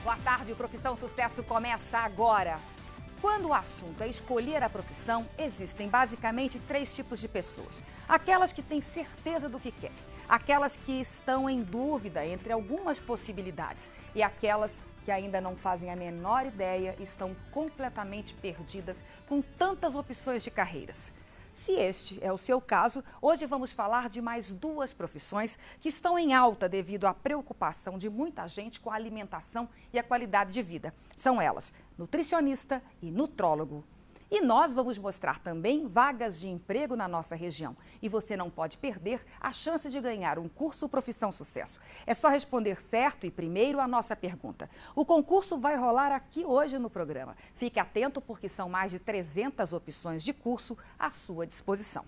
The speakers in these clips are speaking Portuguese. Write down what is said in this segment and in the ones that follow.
Boa tarde, o Profissão Sucesso começa agora. Quando o assunto é escolher a profissão, existem basicamente três tipos de pessoas. Aquelas que têm certeza do que querem, aquelas que estão em dúvida entre algumas possibilidades e aquelas que ainda não fazem a menor ideia e estão completamente perdidas com tantas opções de carreiras. Se este é o seu caso, hoje vamos falar de mais duas profissões que estão em alta devido à preocupação de muita gente com a alimentação e a qualidade de vida. São elas, nutricionista e nutrólogo. E nós vamos mostrar também vagas de emprego na nossa região. E você não pode perder a chance de ganhar um curso Profissão Sucesso. É só responder certo e primeiro a nossa pergunta. O concurso vai rolar aqui hoje no programa. Fique atento porque são mais de 300 opções de curso à sua disposição.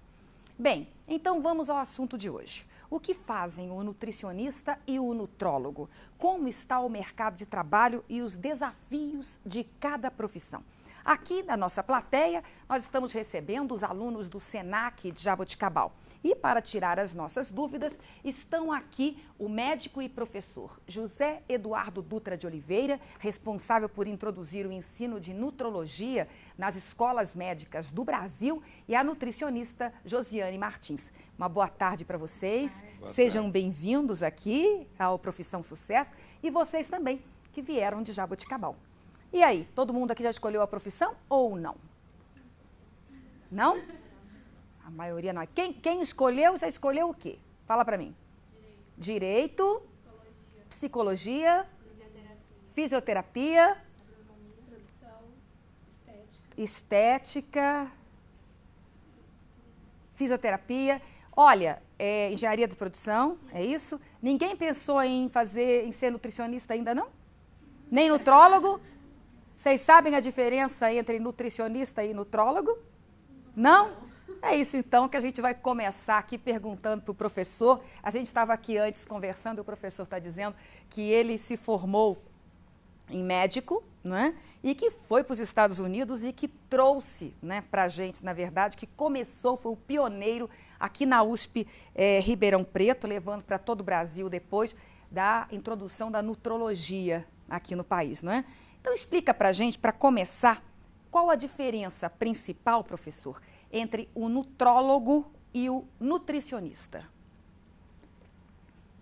Bem, então vamos ao assunto de hoje. O que fazem o nutricionista e o nutrólogo? Como está o mercado de trabalho e os desafios de cada profissão? Aqui na nossa plateia, nós estamos recebendo os alunos do SENAC de Jaboticabal. E para tirar as nossas dúvidas, estão aqui o médico e professor José Eduardo Dutra de Oliveira, responsável por introduzir o ensino de nutrologia nas escolas médicas do Brasil, e a nutricionista Josiane Martins. Uma boa tarde para vocês. Sejam bem-vindos aqui ao Profissão Sucesso e vocês também que vieram de Jaboticabal. E aí, todo mundo aqui já escolheu a profissão ou não? Não? A maioria não. Quem escolheu, já escolheu o quê? Fala pra mim. Direito, psicologia, fisioterapia, estética, fisioterapia. Olha, engenharia de produção, é isso? Ninguém pensou em ser nutricionista ainda, não? Nem nutrólogo? Vocês sabem a diferença entre nutricionista e nutrólogo? Não? É isso então que a gente vai começar aqui perguntando para o professor. A gente estava aqui antes conversando e o professor está dizendo que ele se formou em médico, né? E que foi para os Estados Unidos e que trouxe, né, para a gente, na verdade, que começou, foi o pioneiro aqui na USP Ribeirão Preto, levando para todo o Brasil depois da introdução da nutrologia aqui no país, não é? Então, explica para a gente, para começar, qual a diferença principal, professor, entre o nutrólogo e o nutricionista?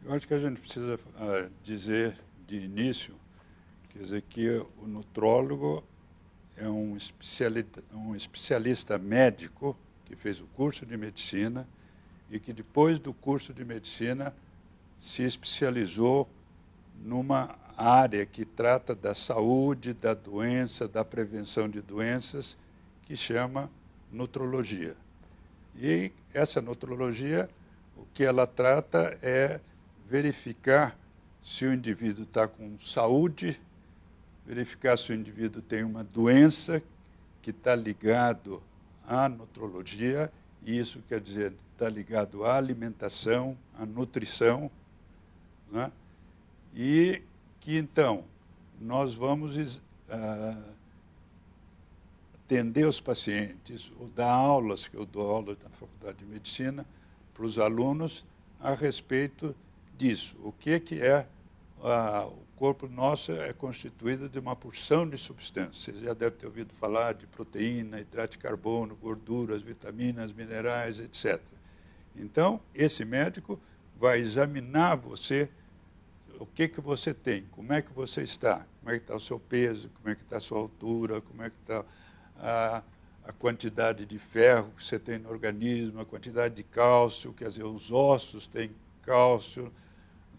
Eu acho que a gente precisa dizer de início, quer dizer, que o nutrólogo é um especialista médico que fez o curso de medicina e que depois do curso de medicina se especializou numa área que trata da saúde, da doença, da prevenção de doenças, que chama nutrologia. E essa nutrologia, o que ela trata é verificar se o indivíduo está com saúde, verificar se o indivíduo tem uma doença que está ligado à nutrologia, e isso quer dizer, está ligado à alimentação, à nutrição, né? E que, então, nós vamos atender os pacientes, ou dar aulas, que eu dou aula na Faculdade de Medicina, para os alunos a respeito disso. O que é o corpo nosso é constituído de uma porção de substâncias. Vocês já devem ter ouvido falar de proteína, hidrato de carbono, gorduras, vitaminas, minerais, etc. Então, esse médico vai examinar você, o que você tem, como é que você está, como é que está o seu peso, como é que está a sua altura, como é que está a quantidade de ferro que você tem no organismo, a quantidade de cálcio, quer dizer, os ossos têm cálcio,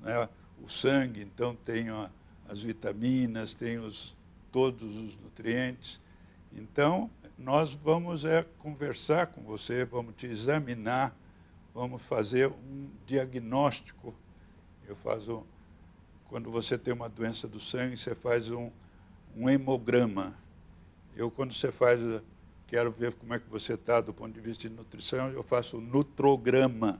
né? O sangue, então, tem as vitaminas, tem todos os nutrientes. Então, nós vamos conversar com você, vamos te examinar, vamos fazer um diagnóstico. Quando você tem uma doença do sangue, você faz um hemograma. Quando você quero ver como é que você está do ponto de vista de nutrição, eu faço um nutrograma.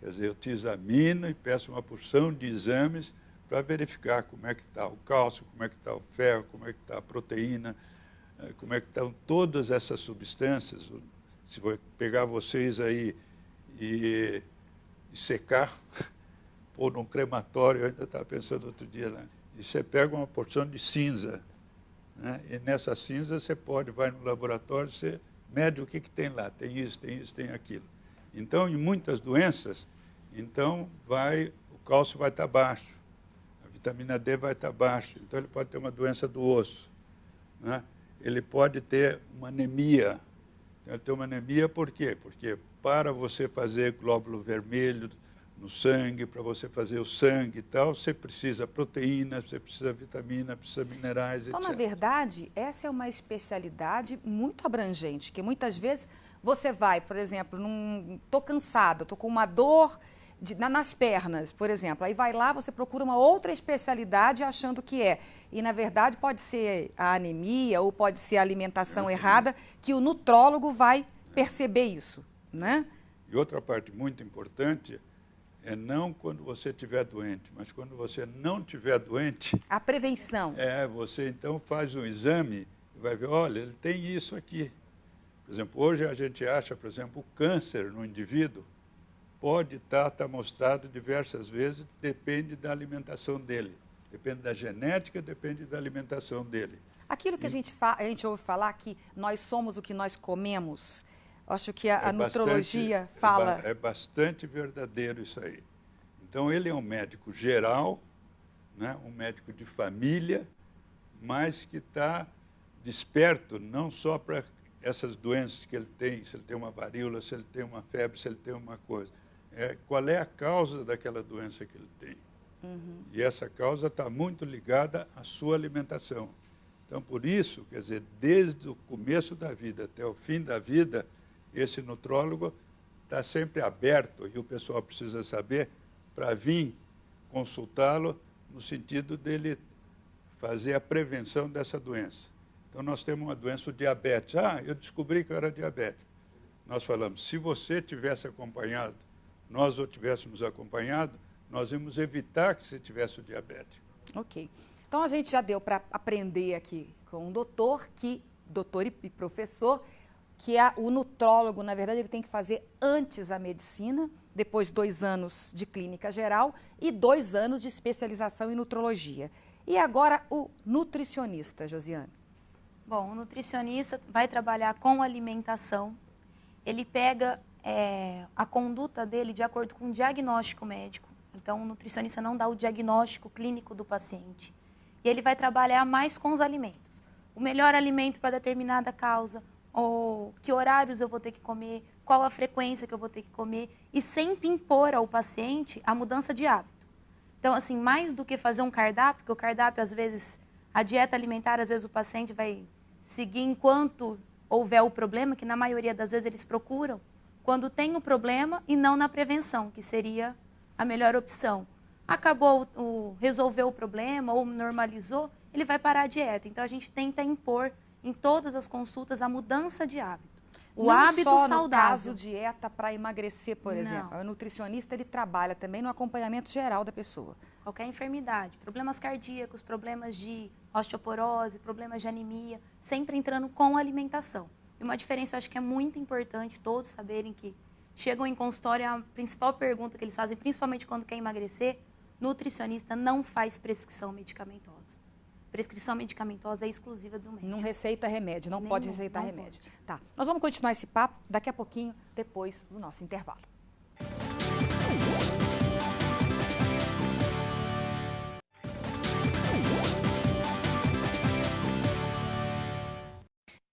Quer dizer, eu te examino e peço uma porção de exames para verificar como é que está o cálcio, como é que está o ferro, como é que está a proteína, como é que estão todas essas substâncias. Se vou pegar vocês aí e secar, pôr num crematório, eu ainda estava pensando outro dia, né? e você pega uma porção de cinza, né? E nessa cinza você vai no laboratório, você mede o que tem lá, tem isso, tem aquilo. Então, em muitas doenças, então o cálcio vai estar baixo, a vitamina D vai estar baixa, então ele pode ter uma doença do osso, né? Ele pode ter uma anemia. Ele tem uma anemia por quê? Porque para você fazer glóbulo vermelho no sangue, para você fazer o sangue e tal, você precisa proteína, você precisa vitamina, precisa minerais, então, etc. na verdade, essa é uma especialidade muito abrangente, que muitas vezes você vai, por exemplo, estou cansada, estou com uma dor nas pernas, por exemplo, aí vai lá, você procura uma outra especialidade achando que é. E, na verdade, pode ser a anemia ou pode ser a alimentação errada, que o nutrólogo vai perceber isso, né? E outra parte muito importante é não quando você estiver doente, mas quando você não estiver doente... A prevenção. Você então faz um exame e vai ver, olha, ele tem isso aqui. Por exemplo, hoje a gente acha, por exemplo, o câncer no indivíduo pode estar mostrado diversas vezes, depende da alimentação dele. Depende da genética, depende da alimentação dele. Aquilo que a gente ouve falar que nós somos o que nós comemos, acho que a nutrologia fala... É bastante verdadeiro isso aí. Então, ele é um médico geral, né, um médico de família, mas que está desperto não só para essas doenças que ele tem, se ele tem uma varíola, se ele tem uma febre, se ele tem uma coisa. Qual é a causa daquela doença que ele tem. Uhum. E essa causa está muito ligada à sua alimentação. Então, por isso, quer dizer, desde o começo da vida até o fim da vida, esse nutrólogo está sempre aberto, e o pessoal precisa saber, para vir consultá-lo no sentido dele fazer a prevenção dessa doença. Então, nós temos uma doença, o diabetes. Eu descobri que eu era diabético. Nós falamos, se você tivesse acompanhado, nós o tivéssemos acompanhado, nós íamos evitar que você tivesse o diabético. Ok. Então, a gente já deu para aprender aqui com um doutor e professor, que o nutrólogo, na verdade, ele tem que fazer antes a medicina, depois 2 anos de clínica geral e 2 anos de especialização em nutrologia. E agora o nutricionista, Josiane. Bom, o nutricionista vai trabalhar com alimentação, ele pega a conduta dele de acordo com o diagnóstico médico. Então, o nutricionista não dá o diagnóstico clínico do paciente. E ele vai trabalhar mais com os alimentos. O melhor alimento para determinada causa, ou que horários eu vou ter que comer, qual a frequência que eu vou ter que comer, e sempre impor ao paciente a mudança de hábito. Então, assim, mais do que fazer um cardápio, porque o cardápio, às vezes, a dieta alimentar, às vezes o paciente vai seguir enquanto houver o problema, que na maioria das vezes eles procuram, quando tem o problema e não na prevenção, que seria a melhor opção. Acabou, resolveu o problema ou normalizou, ele vai parar a dieta. Então, a gente tenta impor em todas as consultas a mudança de hábito. O hábito saudável. Não só no caso dieta para emagrecer, por exemplo. O nutricionista, ele trabalha também no acompanhamento geral da pessoa. Qualquer enfermidade, problemas cardíacos, problemas de osteoporose, problemas de anemia, sempre entrando com a alimentação. E uma diferença, eu acho que é muito importante todos saberem que chegam em consultório, a principal pergunta que eles fazem, principalmente quando quer emagrecer, nutricionista não faz prescrição medicamentosa. Prescrição medicamentosa é exclusiva do médico. Não receita remédio, não pode receitar remédio. Tá, nós vamos continuar esse papo daqui a pouquinho, depois do nosso intervalo.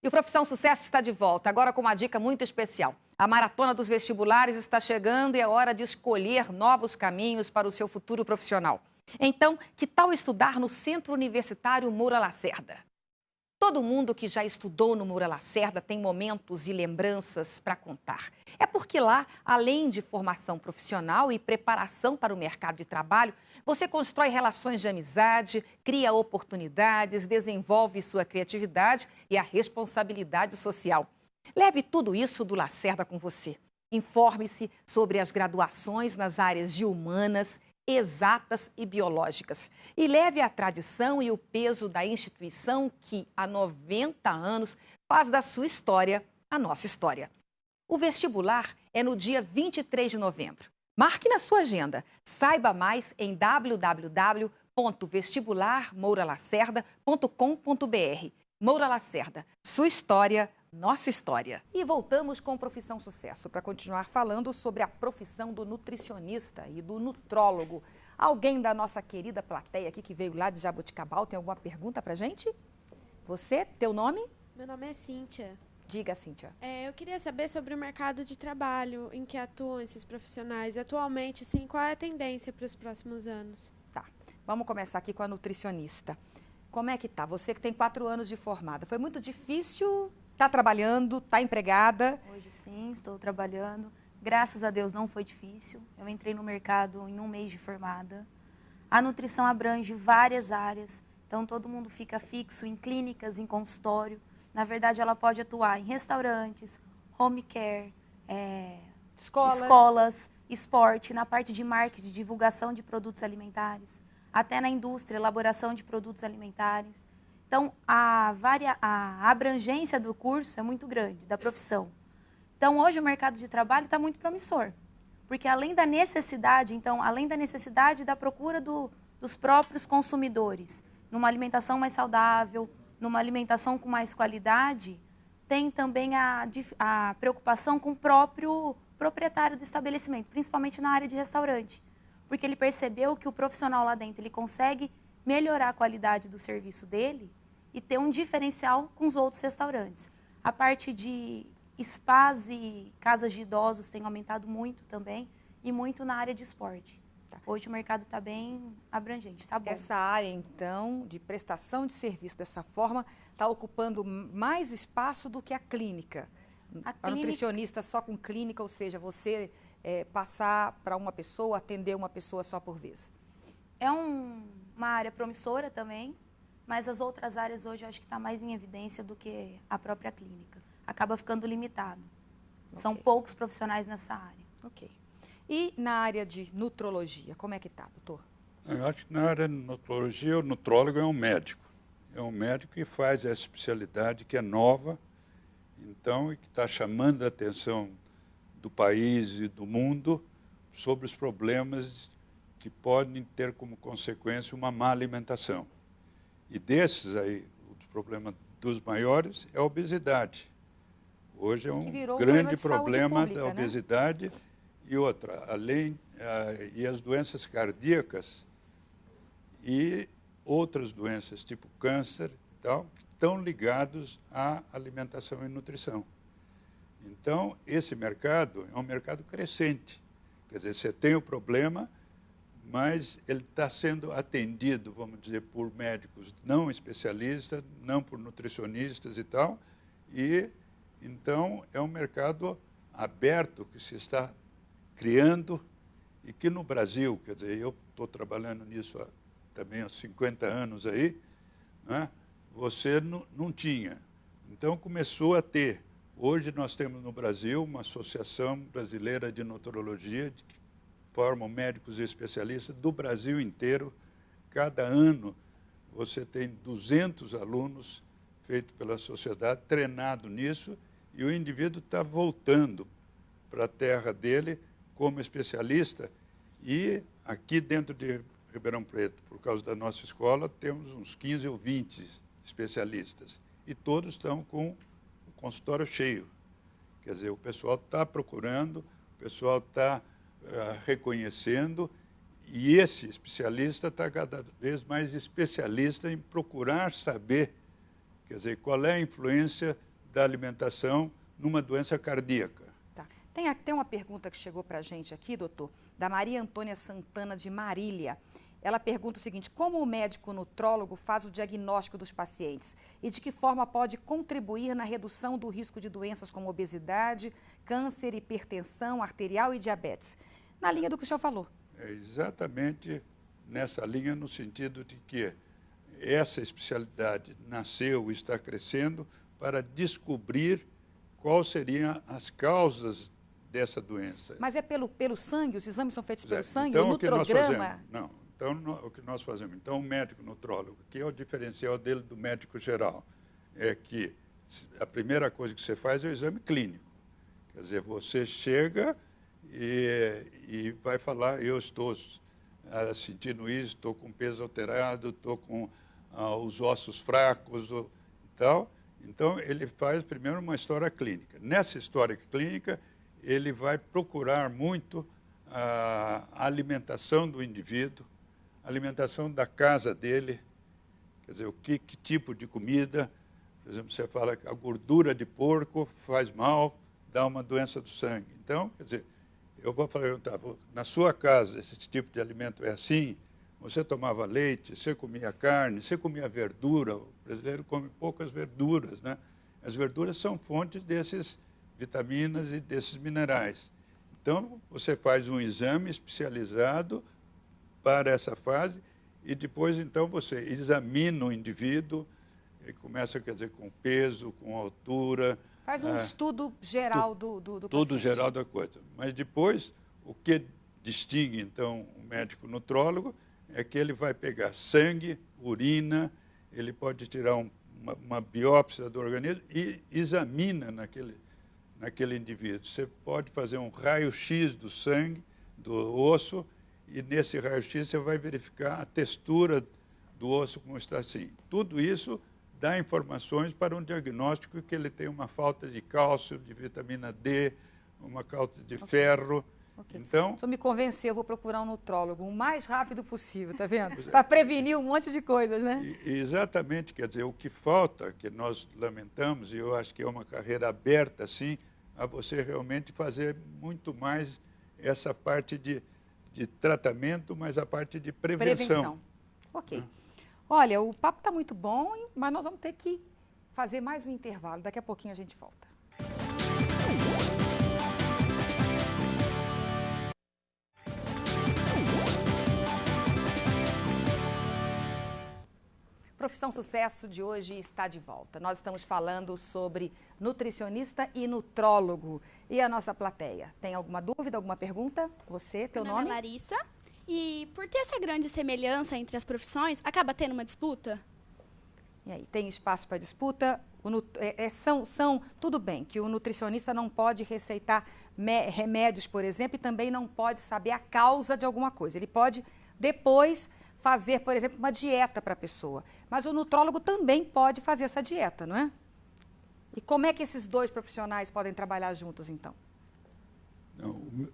E o Profissão Sucesso está de volta, agora com uma dica muito especial. A maratona dos vestibulares está chegando e é hora de escolher novos caminhos para o seu futuro profissional. Então, que tal estudar no Centro Universitário Moura Lacerda? Todo mundo que já estudou no Moura Lacerda tem momentos e lembranças para contar. É porque lá, além de formação profissional e preparação para o mercado de trabalho, você constrói relações de amizade, cria oportunidades, desenvolve sua criatividade e a responsabilidade social. Leve tudo isso do Lacerda com você. Informe-se sobre as graduações nas áreas de humanas, exatas e biológicas. E leve a tradição e o peso da instituição que, há 90 anos, faz da sua história a nossa história. O vestibular é no dia 23 de novembro. Marque na sua agenda. Saiba mais em www.mouralacerdaunicamp.br. www.vestibularmouralacerda.com.br. Moura Lacerda, sua história, nossa história. E voltamos com Profissão Sucesso para continuar falando sobre a profissão do nutricionista e do nutrólogo. Alguém da nossa querida plateia aqui que veio lá de Jaboticabal tem alguma pergunta pra gente? Você, teu nome? Meu nome é Cíntia. Diga, Cíntia. Eu queria saber sobre o mercado de trabalho em que atuam esses profissionais. Atualmente, sim, qual é a tendência para os próximos anos? Tá, vamos começar aqui com a nutricionista. Como é que tá? Você que tem 4 anos de formada, foi muito difícil? Tá trabalhando? Tá empregada? Hoje sim, estou trabalhando. Graças a Deus não foi difícil. Eu entrei no mercado em 1 mês de formada. A nutrição abrange várias áreas, então todo mundo fica fixo em clínicas, em consultório. Na verdade, ela pode atuar em restaurantes, home care, escolas, esporte, na parte de marketing, divulgação de produtos alimentares, até na indústria, elaboração de produtos alimentares. Então, a abrangência do curso é muito grande, da profissão. Então, hoje o mercado de trabalho está muito promissor, porque além da necessidade, da procura dos próprios consumidores, numa alimentação mais saudável, numa alimentação com mais qualidade, tem também a preocupação com o próprio proprietário do estabelecimento, principalmente na área de restaurante, porque ele percebeu que o profissional lá dentro ele consegue melhorar a qualidade do serviço dele e ter um diferencial com os outros restaurantes. A parte de spas e casas de idosos tem aumentado muito também e muito na área de esporte. Hoje o mercado está bem abrangente, está bom. Essa área, então, de prestação de serviço dessa forma, está ocupando mais espaço do que a clínica. A nutricionista só com clínica, ou seja, você passar para uma pessoa, atender uma pessoa só por vez. É uma área promissora também, mas as outras áreas hoje eu acho que está mais em evidência do que a própria clínica. Acaba ficando limitado. Okay. São poucos profissionais nessa área. Ok. E na área de nutrologia, como é que está, doutor? Eu acho que na área de nutrologia, o nutrólogo é um médico. É um médico que faz essa especialidade que é nova, então, e que está chamando a atenção do país e do mundo sobre os problemas que podem ter como consequência uma má alimentação. E desses aí, o problema dos maiores é a obesidade. Hoje é um grande problema da obesidade, né? E outra, e as doenças cardíacas e outras doenças, tipo câncer e tal, que estão ligados à alimentação e nutrição. Então, esse mercado é um mercado crescente. Quer dizer, você tem o problema, mas ele está sendo atendido, vamos dizer, por médicos não especialistas, não por nutricionistas e tal, e então é um mercado aberto que se está criando e que no Brasil, quer dizer, eu estou trabalhando nisso também há 50 anos aí, né, você não tinha. Então começou a ter. Hoje nós temos no Brasil uma associação brasileira de nutrologia, que formam médicos e especialistas do Brasil inteiro. Cada ano você tem 200 alunos feitos pela sociedade, treinado nisso, e o indivíduo está voltando para a terra dele como especialista, e aqui dentro de Ribeirão Preto, por causa da nossa escola, temos uns 15 ou 20 especialistas, e todos estão com o consultório cheio. Quer dizer, o pessoal está procurando, o pessoal está reconhecendo, e esse especialista está cada vez mais especialista em procurar saber, quer dizer, qual é a influência da alimentação numa doença cardíaca. Tem uma pergunta que chegou para a gente aqui, doutor, da Maria Antônia Santana, de Marília. Ela pergunta o seguinte: como o médico nutrólogo faz o diagnóstico dos pacientes e de que forma pode contribuir na redução do risco de doenças como obesidade, câncer, hipertensão arterial e diabetes? Na linha do que o senhor falou. É exatamente nessa linha, no sentido de que essa especialidade nasceu e está crescendo para descobrir quais seriam as causas dessa doença. Mas é pelo sangue? Os exames são feitos pelo sangue? Então, o nutrograma? O que nós fazemos? Então, o médico nutrólogo, que é o diferencial dele do médico geral, é que a primeira coisa que você faz é o exame clínico. Quer dizer, você chega e vai falar, eu estou sentindo isso, estou com peso alterado, estou com os ossos fracos e tal. Então, ele faz primeiro uma história clínica. Nessa história clínica, ele vai procurar muito a alimentação do indivíduo, a alimentação da casa dele, quer dizer, que tipo de comida. Por exemplo, você fala que a gordura de porco faz mal, dá uma doença do sangue. Então, quer dizer, eu vou perguntar, na sua casa esse tipo de alimento é assim? Você tomava leite, você comia carne, você comia verdura. O brasileiro come poucas verduras, né? As verduras são fontes dessas vitaminas e desses minerais. Então, você faz um exame especializado para essa fase e depois, então, você examina o indivíduo e começa, quer dizer, com peso, com altura. Faz um estudo geral do paciente. Tudo geral da coisa. Mas depois, o que distingue, então, o médico nutrólogo é que ele vai pegar sangue, urina, ele pode tirar uma biópsia do organismo e examina naquele indivíduo. Você pode fazer um raio-x do sangue, do osso, e nesse raio-x você vai verificar a textura do osso como está assim. Tudo isso dá informações para um diagnóstico que ele tem uma falta de cálcio, de vitamina D, uma falta de ferro. Okay. Então, se eu me convencer, eu vou procurar um nutrólogo o mais rápido possível, tá vendo? Para prevenir um monte de coisas, né? Exatamente, quer dizer, o que falta, que nós lamentamos, e eu acho que é uma carreira aberta, assim, a você realmente fazer muito mais essa parte de tratamento, mas a parte de prevenção. Ok. Olha, o papo está muito bom, mas nós vamos ter que fazer mais um intervalo. Daqui a pouquinho a gente volta. Profissão Sucesso de hoje está de volta. Nós estamos falando sobre nutricionista e nutrólogo. E a nossa plateia? Tem alguma dúvida, alguma pergunta? Você, teu nome? Meu nome é Larissa. E por ter essa grande semelhança entre as profissões, acaba tendo uma disputa? E aí, tem espaço para disputa? Tudo bem que o nutricionista não pode receitar remédios, por exemplo, e também não pode saber a causa de alguma coisa. Ele pode depois fazer, por exemplo, uma dieta para a pessoa. Mas o nutrólogo também pode fazer essa dieta, não é? E como é que esses dois profissionais podem trabalhar juntos, então?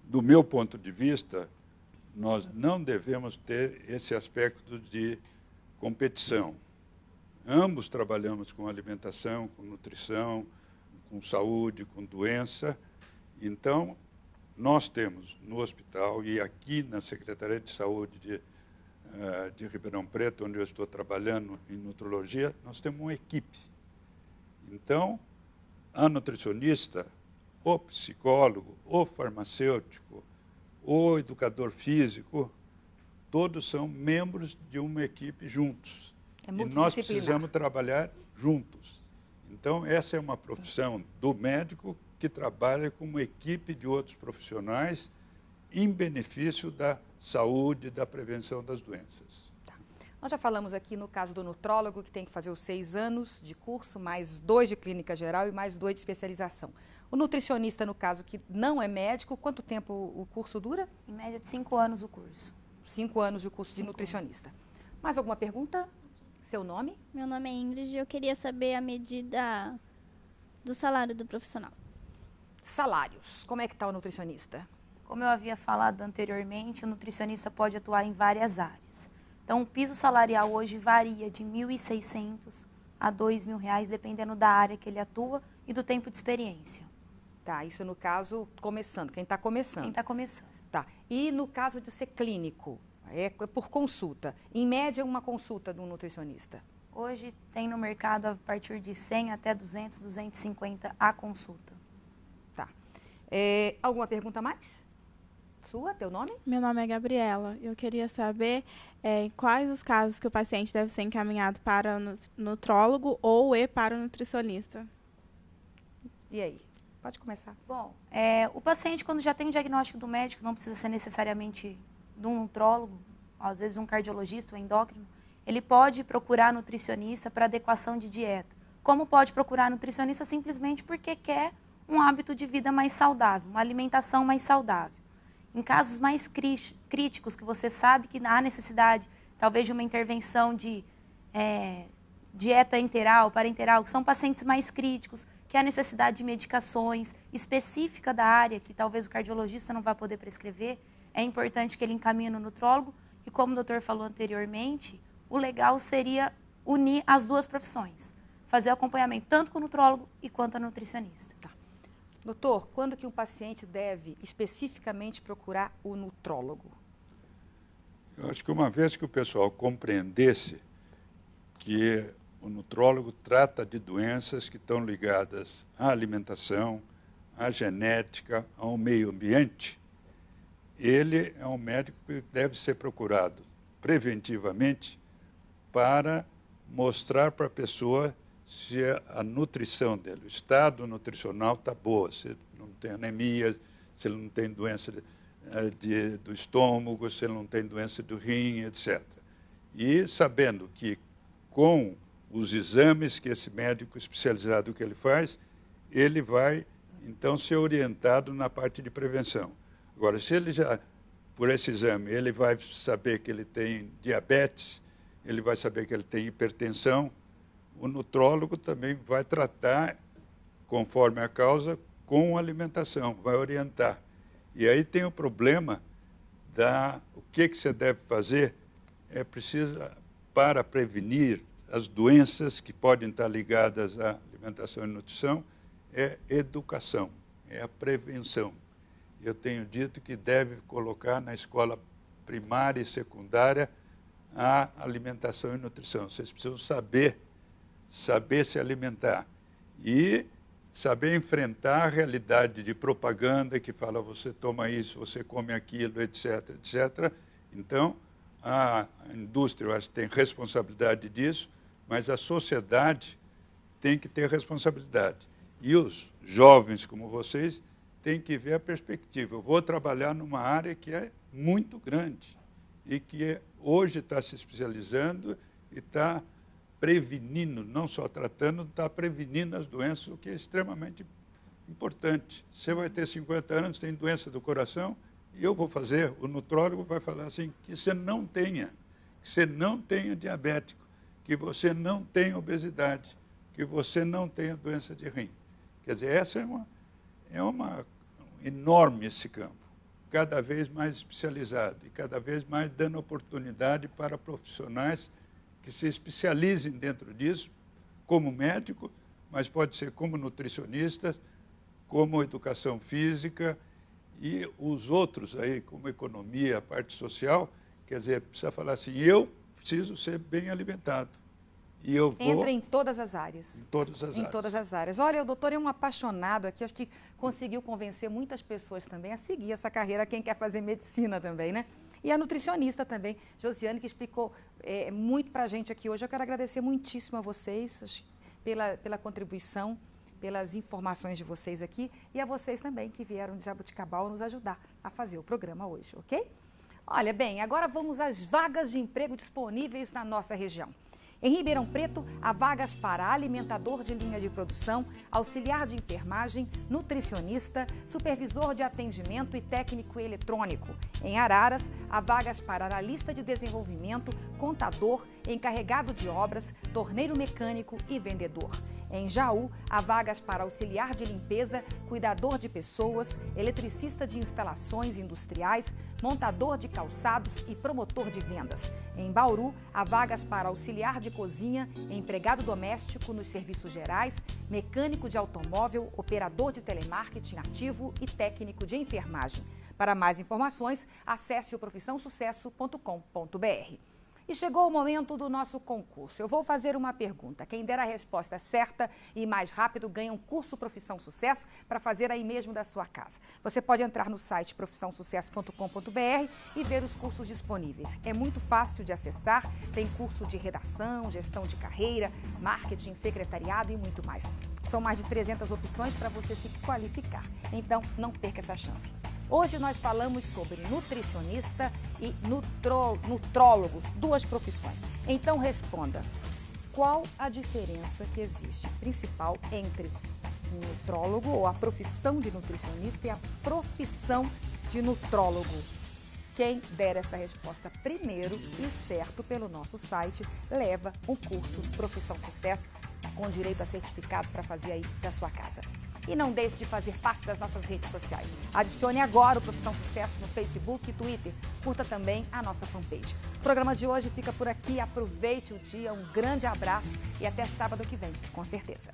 Do meu ponto de vista, nós não devemos ter esse aspecto de competição. Ambos trabalhamos com alimentação, com nutrição, com saúde, com doença. Então, nós temos no hospital e aqui na Secretaria de Saúde de Ribeirão Preto, onde eu estou trabalhando em nutrologia, nós temos uma equipe. Então, a nutricionista, o psicólogo, o farmacêutico, o educador físico, todos são membros de uma equipe juntos. É e nós precisamos trabalhar juntos. Então, essa é uma profissão do médico que trabalha com uma equipe de outros profissionais em benefício da saúde e da prevenção das doenças. Tá. Nós já falamos aqui no caso do nutrólogo, que tem que fazer os 6 anos de curso, mais 2 de clínica geral e mais 2 de especialização. O nutricionista, no caso, que não é médico, quanto tempo o curso dura? Em média de 5 anos o curso. 5 anos de curso de nutricionista. Mais alguma pergunta? Seu nome? Meu nome é Ingrid e eu queria saber a medida do salário do profissional. Salários. Como é que está o nutricionista? Como eu havia falado anteriormente, o nutricionista pode atuar em várias áreas. Então, o piso salarial hoje varia de R$ 1.600 a R$ 2.000, dependendo da área que ele atua e do tempo de experiência. Tá, isso no caso começando, quem está começando. Quem está começando. Tá, e no caso de ser clínico, é por consulta. Em média, uma consulta de um nutricionista? Hoje tem no mercado a partir de 100 até 200, 250 a consulta. Tá. Alguma pergunta mais? Sua, teu nome? Meu nome é Gabriela. Eu queria saber quais os casos que o paciente deve ser encaminhado para o nutrólogo ou para o nutricionista. E aí? Pode começar. Bom, o paciente, quando já tem o diagnóstico do médico, não precisa ser necessariamente de um nutrólogo, às vezes um cardiologista, um endócrino, ele pode procurar nutricionista para adequação de dieta. Como pode procurar nutricionista? Simplesmente porque quer um hábito de vida mais saudável, uma alimentação mais saudável. Em casos mais críticos que você sabe que há necessidade, talvez de uma intervenção de dieta enteral, parenteral, que são pacientes mais críticos, que há necessidade de medicações específicas da área, que talvez o cardiologista não vá poder prescrever, é importante que ele encaminhe no nutrólogo. E como o doutor falou anteriormente, o legal seria unir as duas profissões, fazer o acompanhamento tanto com o nutrólogo e quanto a nutricionista. Tá. Doutor, quando que um paciente deve especificamente procurar o nutrólogo? Eu acho que uma vez que o pessoal compreendesse que o nutrólogo trata de doenças que estão ligadas à alimentação, à genética, ao meio ambiente, ele é um médico que deve ser procurado preventivamente para mostrar para a pessoa se a nutrição dele, o estado nutricional está boa, se ele não tem anemia, se ele não tem doença do estômago, se ele não tem doença do rim, etc. E sabendo que com os exames que esse médico especializado que ele faz, ele vai, então, ser orientado na parte de prevenção. Agora, se ele já, por esse exame, ele vai saber que ele tem diabetes, ele vai saber que ele tem hipertensão, o nutrólogo também vai tratar, conforme a causa, com alimentação, vai orientar. E aí tem o problema o que você deve fazer, é preciso, para prevenir as doenças que podem estar ligadas à alimentação e nutrição, é educação, é a prevenção. Eu tenho dito que deve colocar na escola primária e secundária a alimentação e nutrição. Vocês precisam saber se alimentar e saber enfrentar a realidade de propaganda que fala você toma isso, você come aquilo, etc, etc. Então, a indústria, eu acho que tem responsabilidade disso, mas a sociedade tem que ter responsabilidade. E os jovens como vocês têm que ver a perspectiva. Eu vou trabalhar numa área que é muito grande e que hoje está se especializando e está prevenindo, não só tratando, está prevenindo as doenças, o que é extremamente importante. Você vai ter 50 anos, tem doença do coração, e eu vou fazer, o nutrólogo vai falar assim, que você não tenha diabético, que você não tenha obesidade, que você não tenha doença de rim. Quer dizer, essa é uma enorme esse campo, cada vez mais especializado e cada vez mais dando oportunidade para profissionais que se especializem dentro disso, como médico, mas pode ser como nutricionista, como educação física e os outros aí, como economia, a parte social. Quer dizer, precisa falar assim, eu preciso ser bem alimentado. E eu vou... Entra em todas as áreas. Em todas as áreas. Em todas as áreas. Olha, o doutor é um apaixonado aqui, acho que conseguiu convencer muitas pessoas também a seguir essa carreira, quem quer fazer medicina também, né? E a nutricionista também, Josiane, que explicou muito para a gente aqui hoje. Eu quero agradecer muitíssimo a vocês pela contribuição, pelas informações de vocês aqui e a vocês também que vieram de Jaboticabal nos ajudar a fazer o programa hoje, ok? Olha, bem, agora vamos às vagas de emprego disponíveis na nossa região. Em Ribeirão Preto, há vagas para alimentador de linha de produção, auxiliar de enfermagem, nutricionista, supervisor de atendimento e técnico eletrônico. Em Araras, há vagas para analista de desenvolvimento, contador, encarregado de obras, torneiro mecânico e vendedor. Em Jaú, há vagas para auxiliar de limpeza, cuidador de pessoas, eletricista de instalações industriais, montador de calçados e promotor de vendas. Em Bauru, há vagas para auxiliar de cozinha, empregado doméstico nos serviços gerais, mecânico de automóvel, operador de telemarketing ativo e técnico de enfermagem. Para mais informações, acesse o profissãosucesso.com.br. E chegou o momento do nosso concurso. Eu vou fazer uma pergunta. Quem der a resposta certa e mais rápido ganha um curso Profissão Sucesso para fazer aí mesmo da sua casa. Você pode entrar no site profissãosucesso.com.br e ver os cursos disponíveis. É muito fácil de acessar. Tem curso de redação, gestão de carreira, marketing, secretariado e muito mais. São mais de 300 opções para você se qualificar. Então, não perca essa chance. Hoje nós falamos sobre nutricionista e nutrólogos, duas profissões. Então responda, qual a diferença que existe principal entre o nutrólogo ou a profissão de nutricionista e a profissão de nutrólogo? Quem der essa resposta primeiro e certo pelo nosso site, leva um curso Profissão Sucesso com direito a certificado para fazer aí da sua casa. E não deixe de fazer parte das nossas redes sociais. Adicione agora o Profissão Sucesso no Facebook e Twitter. Curta também a nossa fanpage. O programa de hoje fica por aqui. Aproveite o dia, um grande abraço e até sábado que vem, com certeza.